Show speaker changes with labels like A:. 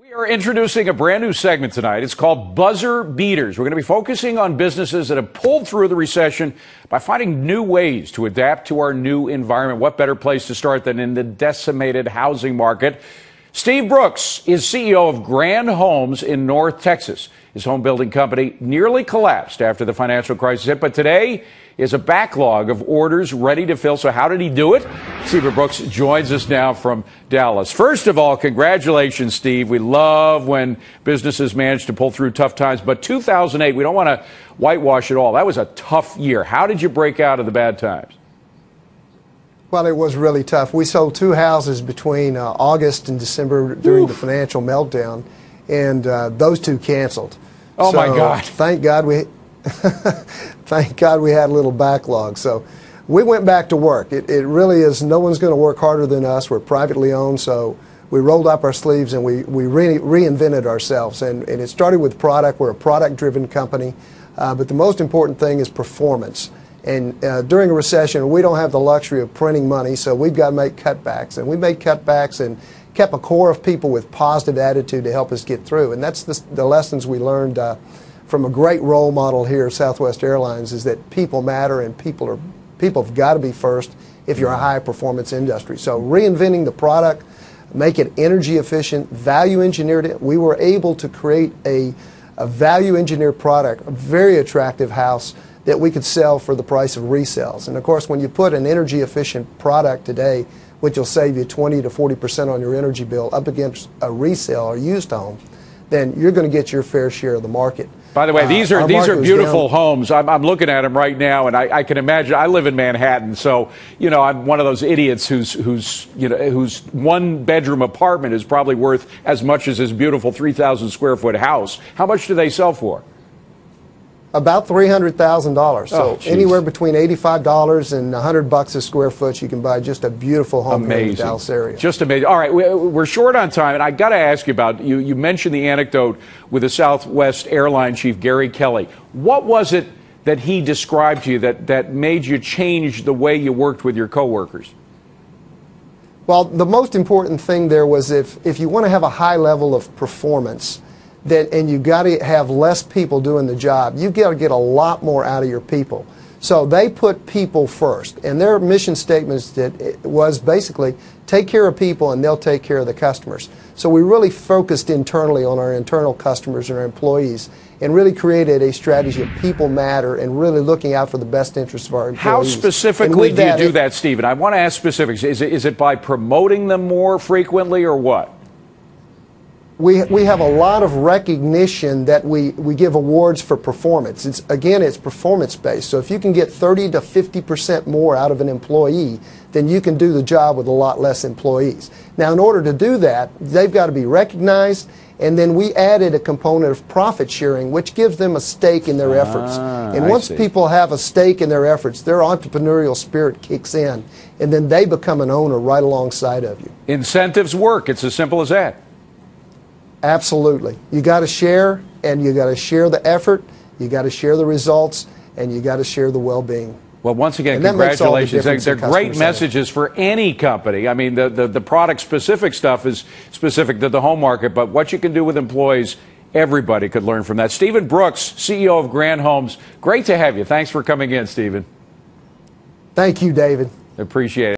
A: We are introducing a brand new segment tonight. It's called Buzzer Beaters. We're going to be focusing on businesses that have pulled through the recession by finding new ways to adapt to our new environment. What better place to start than in the decimated housing market? Steve Brooks is CEO of Grand Homes in North Texas. His home building company nearly collapsed after the financial crisis hit, but today is a backlog of orders ready to fill. So how did he do it? Steve Brooks joins us now from Dallas. First of all, congratulations, Steve. We love when businesses manage to pull through tough times, but 2008, we don't want to whitewash it all. That was a tough year. How did you break out of the bad times?
B: Well, it was really tough. We sold two houses between August and December during the financial meltdown, and those two canceled.
A: Oh, my God.
B: Thank God thank God we had a little backlog. So we went back to work. It really is, no one's going to work harder than us. We're privately owned, so we rolled up our sleeves and we reinvented ourselves. And it started with product. We're a product-driven company, but the most important thing is performance. And during a recession, we don't have the luxury of printing money, so we've got to make cutbacks. And we made cutbacks and kept a core of people with positive attitude to help us get through. And that's the lessons we learned from a great role model here at Southwest Airlines, is that people matter and people have got to be first if you're a high-performance industry. So reinventing the product, make it energy efficient, value engineered it. We were able to create a value engineered product, a very attractive house that we could sell for the price of resales. And of course, when you put an energy efficient product today, which will save you 20 to 40% on your energy bill, up against a resale or used home, then you're going to get your fair share of the market.
A: By the way, these are beautiful homes. I'm looking at them right now, and I can imagine. I live in Manhattan, so I'm one of those idiots whose one bedroom apartment is probably worth as much as his beautiful 3,000 square foot house. How much do they sell for?
B: About $300,000. So
A: Oh,
B: anywhere between $85 and $100 a square foot, you can buy just a beautiful home here in the Dallas area.
A: Just amazing. All right, we're short on time, and I got to ask you about, you mentioned the anecdote with the Southwest Airline chief, Gary Kelly. What was it that he described to you that made you change the way you worked with your coworkers?
B: Well, the most important thing there was if you want to have a high level of performance, and you've got to have less people doing the job, you've got to get a lot more out of your people. So they put people first, and their mission statements was basically take care of people and they'll take care of the customers. So we really focused internally on our internal customers and our employees and really created a strategy of people matter and really looking out for the best interests of our employees.
A: How specifically do you do that, Stephen? I want to ask specifics. Is it by promoting them more frequently or what?
B: We have a lot of recognition that we give awards for performance. It's performance-based. So if you can get 30 to 50% more out of an employee, then you can do the job with a lot less employees. Now, in order to do that, they've got to be recognized, and then we added a component of profit sharing, which gives them a stake in their efforts. And once people have a stake in their efforts, their entrepreneurial spirit kicks in, and then they become an owner right alongside of you.
A: Incentives work. It's as simple as that.
B: Absolutely. You got to share, and you got to share the effort, you got to share the results, and you got to share the well-being.
A: Well, once again, congratulations. They're great messages for any company. I mean, the product-specific stuff is specific to the home market, but what you can do with employees, everybody could learn from that. Stephen Brooks, CEO of Grand Homes, great to have you. Thanks for coming in, Stephen.
B: Thank you, David.
A: Appreciate it.